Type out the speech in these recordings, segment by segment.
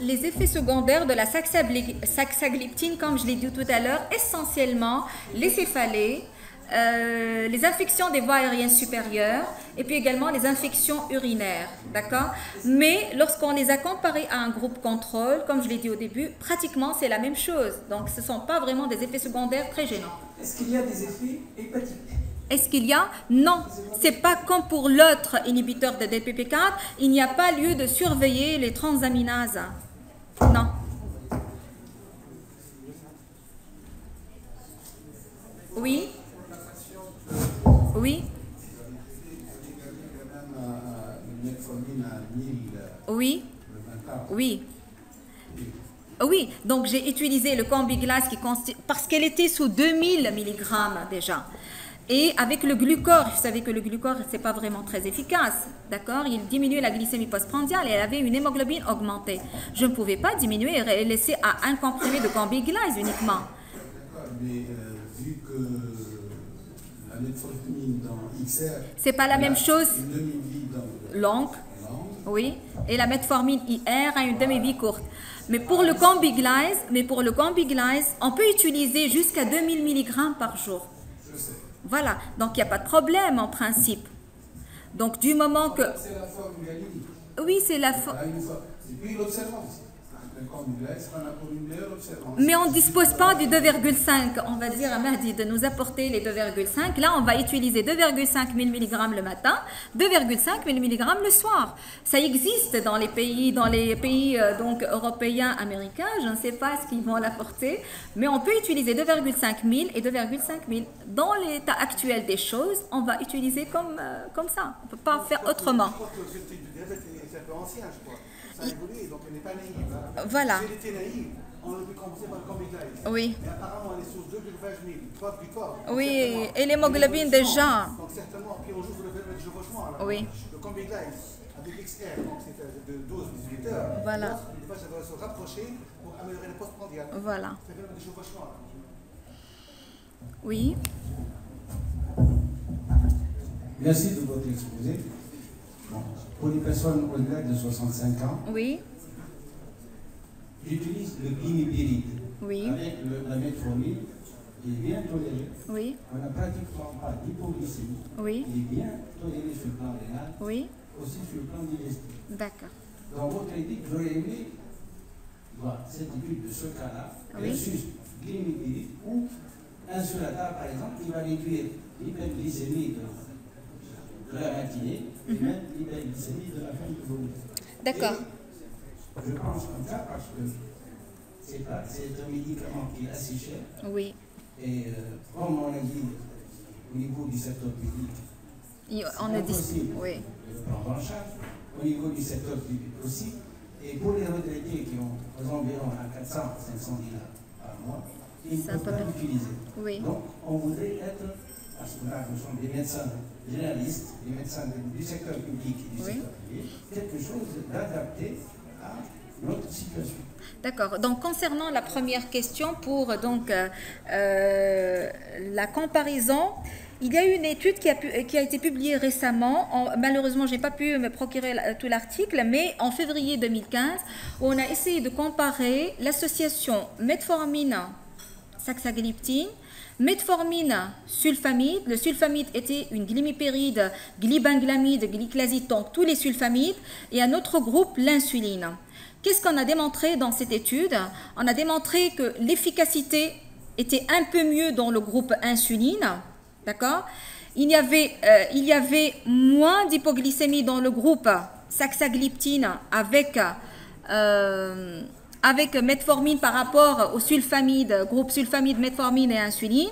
Les effets secondaires de la saxagliptine, comme je l'ai dit tout à l'heure, essentiellement les céphalées, les infections des voies aériennes supérieures et puis également les infections urinaires, d'accord? Mais lorsqu'on les a comparés à un groupe contrôle, comme je l'ai dit au début, pratiquement c'est la même chose. Donc ce ne sont pas vraiment des effets secondaires très gênants. Est-ce qu'il y a des effets hépatiques? Est-ce qu'il y a? Non, c'est pas comme pour l'autre inhibiteur de DPP4, il n'y a pas lieu de surveiller les transaminases. Non. Oui. Oui. Oui. Oui. Oui, donc j'ai utilisé le Combiglas parce qu'elle était sous 2000 mg déjà. Et avec le glucor, vous savez que le glucor, ce n'est pas vraiment très efficace, d'accord? Il diminue la glycémie postprandiale et elle avait une hémoglobine augmentée. Je ne pouvais pas diminuer et laisser à un comprimé de Combiglas uniquement. Mais vu que la metformine dans XR... C'est pas la même chose. Une demi-vie longue, oui, et la metformine IR a une demi-vie courte. Mais pour le Combiglas, on peut utiliser jusqu'à 2000 mg par jour. Voilà, donc il n'y a pas de problème en principe. Donc du moment que... C'est la forme galénique. Oui, c'est la forme... Et puis l'observance. Mais on ne dispose pas du 2,5. On va dire à Mahdi de nous apporter les 2,5. Là, on va utiliser 2,5 000 mg le matin, 2,5 000 mg le soir. Ça existe dans les pays, donc, européens, américains. Je ne sais pas ce qu'ils vont l'apporter. Mais on peut utiliser 2,5 000 et 2,5 000. Dans l'état actuel des choses, on va utiliser comme ça. On ne peut pas faire autrement. Ancien, je crois. Ça a évolué, donc elle n'est pas naïve. Voilà. Si elle était naïve, on aurait pu commencer par le Combiglas. Oui. Mais apparemment, elle est sur 2,20 000, pas plus fort. Oui, et l'hémoglobine déjà. Donc certainement, puis on joue sur le chevauchement. Oui. Le Combiglas avec XR, donc c'est de 12-18 heures. Voilà. Des fois, ça doit se rapprocher pour améliorer le postprandial. Voilà. Ça fait même des chevauchements. Oui. Merci de votre exposé. Bon. Pour les personnes au-delà de 65 ans, oui, j'utilise le glimepiride oui, avec la metformine, qui est bien toléré. Oui. On n'a pratiquement pas d'hypoglycémie. Oui. Il est bien toléré sur le plan rénal, oui, aussi sur le plan digestif. d'accord. Dans votre étude, j'aurais aimé voir cette étude de ce cas-là Oui. versus glimepiride ou insulata, par exemple, qui va réduire l'hyperglycémie de la matinée et même l'hyperglycémie de la fin de journée. D'accord. Je pense comme ça parce que c'est un médicament qui est assez cher. Oui. Et comme on a dit au niveau du secteur public, On a dit. impossible Oui. de le prendre en charge. Au niveau du secteur public aussi. Et pour les retraités qui ont aux environs à 400, 500 dinars par mois, ils ne peuvent pas l'utiliser. Oui. Donc on voudrait être, parce que là nous sommes des médecins généralistes, des médecins du secteur public et du secteur privé, quelque chose d'adapté à notre situation. D'accord. Donc, concernant la première question pour donc, la comparaison, il y a eu une étude qui a été publiée récemment. Malheureusement, je n'ai pas pu me procurer tout l'article, mais en février 2015, où on a essayé de comparer l'association metformine-saxagliptine, metformine-sulfamide. Le sulfamide était une glimipéride, glibenglamide, glyclaside, donc tous les sulfamides, et un autre groupe, l'insuline. Qu'est-ce qu'on a démontré dans cette étude? On a démontré que l'efficacité était un peu mieux dans le groupe insuline, d'accord? Il y avait moins d'hypoglycémie dans le groupe saxagliptine avec metformine par rapport au sulfamide, groupe sulfamide, metformine et insuline,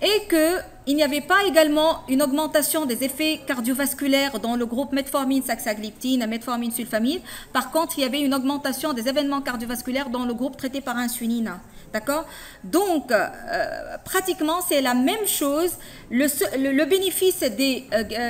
et qu'il n'y avait pas également une augmentation des effets cardiovasculaires dans le groupe metformine, saxagliptine, metformine, sulfamide. Par contre, il y avait une augmentation des événements cardiovasculaires dans le groupe traité par insuline. D'accord? Donc, pratiquement, c'est la même chose. Le bénéfice des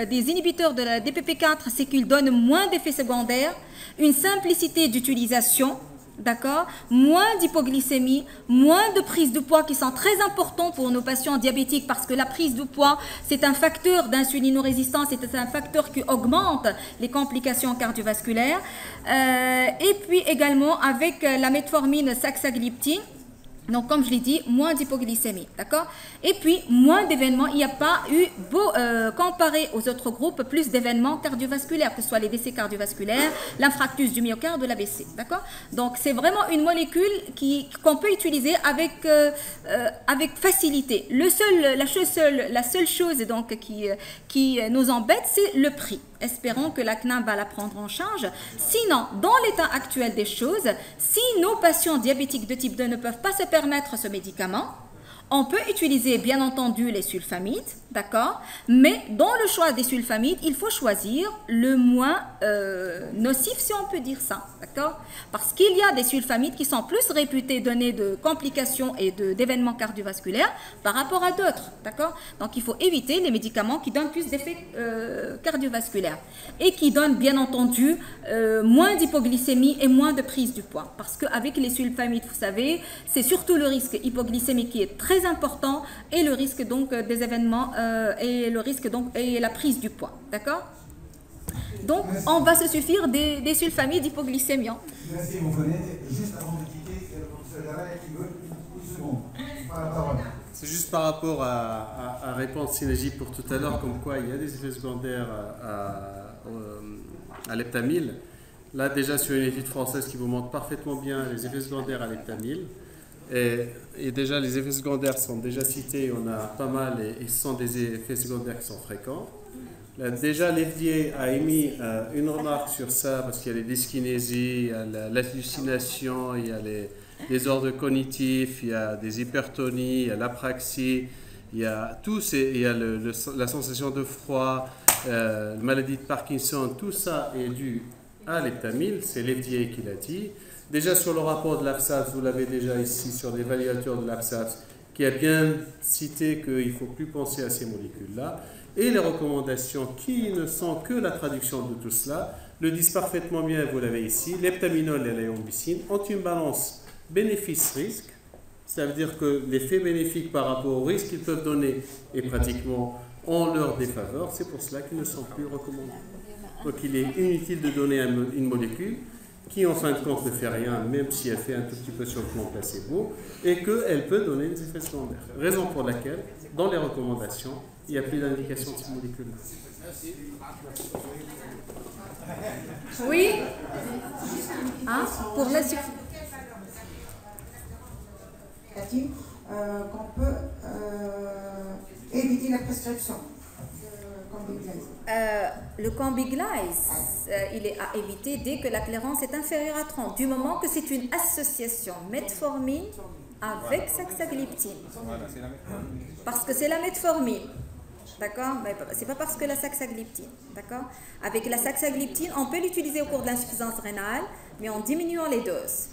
inhibiteurs de la DPP4, c'est qu'ils donnent moins d'effets secondaires, une simplicité d'utilisation. d'accord, moins d'hypoglycémie, moins de prise de poids qui sont très importants pour nos patients diabétiques parce que la prise de poids, c'est un facteur d'insulinorésistance, c'est un facteur qui augmente les complications cardiovasculaires. Et puis également avec la metformine saxagliptine. Donc, comme je l'ai dit, moins d'hypoglycémie, d'accord? Et puis, moins d'événements. Il n'y a pas eu, comparé aux autres groupes, plus d'événements cardiovasculaires, que ce soit les décès cardiovasculaires, l'infarctus du myocarde, l'AVC, d'accord? Donc, c'est vraiment une molécule qu'on peut utiliser avec facilité. La seule chose donc, qui nous embête, c'est le prix. Espérons que la CNAM va la prendre en charge. Sinon, dans l'état actuel des choses, si nos patients diabétiques de type 2 ne peuvent pas se permettre ce médicament, on peut utiliser bien entendu les sulfamides, d'accord? Mais dans le choix des sulfamides, il faut choisir le moins nocif, si on peut dire ça, d'accord? Parce qu'il y a des sulfamides qui sont plus réputés donner de complications et d'événements cardiovasculaires par rapport à d'autres, d'accord? Donc il faut éviter les médicaments qui donnent plus d'effets cardiovasculaires et qui donnent bien entendu moins d'hypoglycémie et moins de prise du poids. Parce qu'avec les sulfamides, vous savez, c'est surtout le risque hypoglycémique qui est très important et le risque donc des événements et le risque donc et la prise du poids, d'accord? Donc on va se suffire des sulfamides hypoglycémiants. Merci, vous connaissez. Juste avant de quitter, le professeur Lara qui veut une seconde. Par parole. C'est juste par rapport à réponse synergie pour tout à l'heure, comme quoi il y a des effets secondaires à l'heptamil. Là déjà sur une étude française qui vous montre parfaitement bien les effets secondaires à l'heptamil. Et déjà, les effets secondaires sont déjà cités, on a pas mal, et ce sont des effets secondaires qui sont fréquents. Là, déjà, l'FDA a émis une remarque sur ça, parce qu'il y a les dyskinésies, il y a l'hallucination, il y a les désordres cognitifs, il y a des hypertonies, il y a l'apraxie, il y a il y a la sensation de froid, la maladie de Parkinson, tout ça est dû à l'heptamil, c'est l'FDA qui l'a dit. Déjà sur le rapport de l'APSAS, vous l'avez déjà ici sur l'évaluateur de l'APSAS, qui a bien cité qu'il ne faut plus penser à ces molécules-là. Et les recommandations qui ne sont que la traduction de tout cela le disent parfaitement bien, vous l'avez ici. L'heptaminol et la yombicine ont une balance bénéfice-risque. Ça veut dire que l'effet bénéfique par rapport au risque qu'ils peuvent donner est pratiquement en leur défaveur. C'est pour cela qu'ils ne sont plus recommandés. Donc il est inutile de donner une molécule qui en fin de compte ne fait rien, même si elle fait un tout petit peu sur le plan placebo, et qu'elle peut donner des effets secondaires. Raison pour laquelle, dans les recommandations, il n'y a plus d'indication de ces molécules-là. Oui. Hein? Pour la qu'on peut éviter la prescription. Le Cambiglize, il est à éviter dès que la clairance est inférieure à 30, du moment que c'est une association metformine avec saxagliptine. Parce que c'est la metformine, d'accord? Mais c'est pas parce que la saxagliptine, d'accord? Avec la saxagliptine, on peut l'utiliser au cours de l'insuffisance rénale, mais en diminuant les doses.